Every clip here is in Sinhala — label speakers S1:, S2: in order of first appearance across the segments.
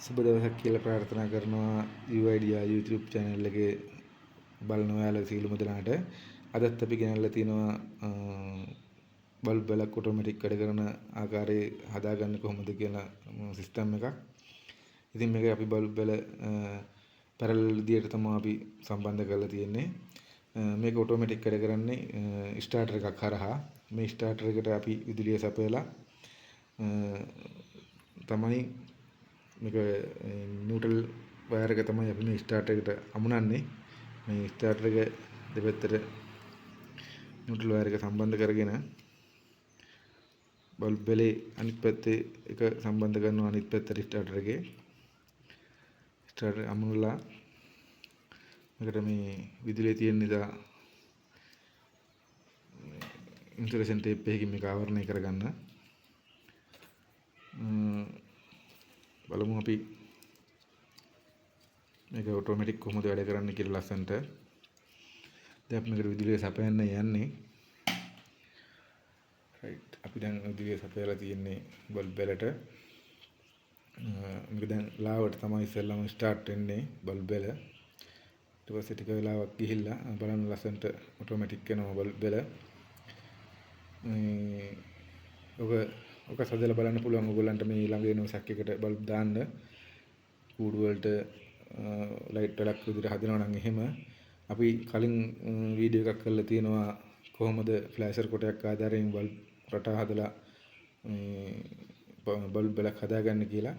S1: සුබ දවසක් කියලා ප්‍රාර්ථනා කරනවා UIDR YouTube channel එකේ බලන ඔයාලා සියලුම දෙනාට. අදත් අපි ගෙනල්ලා තිනවා බල්බ් බලක් ඔටෝමැටික් වැඩ කරන ආකාරයේ හදාගන්න කොහොමද කියලා සිස්ටම් එකක්. ඉතින් මේක අපි බල්බ් වල පැරලල් විදියට තමයි අපි සම්බන්ධ කරලා තියෙන්නේ. මේක ඔටෝමැටික් වැඩ කරන්නේ ස්ටාර්ටර් එකක් හරහා. මේ ස්ටාර්ටර් එකට අපි විදුලිය සපයලා තමයි මේක නියුට්‍රල් වයර් එක තමයි අපි මේ ස්ටාර්ටර් එකට අමුණන්නේ. මේ ස්ටාර්ටර් එක දෙපැත්තට නියුට්‍රල් වයර් එක සම්බන්ධ කරගෙන බල්බ් වලේ අනිත් පැත්තේ එක සම්බන්ධ කරනවා අනිත් පැත්තට ස්ටාර්ටර් එකේ. ස්ටාර්ටර් අමුණලා මේකට මේ විදුලිය තියෙන නිසා ඉන්සුලේෂන් ටේප් එකකින් මේක ආවරණය කරගන්න. බලමු අපි මේක ඔටෝමැටික් කොහොමද වැඩ කරන්නේ කියලා ලස්සනට. දැන් අපි මේකට විදුලිය සපයන්න යන්නේ. රයිට් අපි දැන් විදුලිය සපයලා තියෙන්නේ බල්බ් වලට. මේක දැන් ලාවට තමයි ඉස්සෙල්ලාම ස්ටාර්ට් වෙන්නේ බල්බ් වල. ඊට පස්සේ ටික වෙලාවක් ගිහිල්ලා බලන්න ලස්සනට ඔටෝමැටික් වෙනවා බල්බ් වල. ඔක සදලා බලන්න පුළුවන් ඔයගොල්ලන්ට මේ ළඟ එන සැකයකට බල්බ් දාන්න කූඩු වලට ලයිට් වලක් විදිහට හදනවා නම් එහෙම අපි කලින් වීඩියෝ එකක් කරලා තියෙනවා කොහොමද ෆ්ලෑෂර් කොටයක් ආධාරයෙන් බල්බ් රටා හදලා බල්බ් වලක් හදාගන්න කියලා.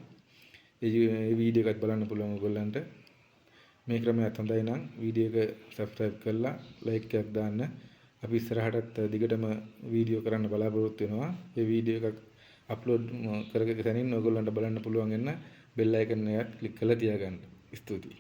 S1: ඒ වීඩියෝ එකත් බලන්න පුළුවන් ඔයගොල්ලන්ට. මේ ක්‍රමයක් හොඳයි නම් වීඩියෝ එක සබ්ස්ක්‍රයිබ් කරලා ලයික් එකක් දාන්න. අපි ඉස්සරහටත් දිගටම වීඩියෝ කරන්න බලාපොරොත්තු වෙනවා. මේ වීඩියෝ එකක් අප්ලෝඩ් කරගෙන තැනින් ඔයගොල්ලන්ට බලන්න පුළුවන් වෙන බෙල් අයිකන් එකත් ක්ලික් කරලා තියාගන්න. ස්තුතියි.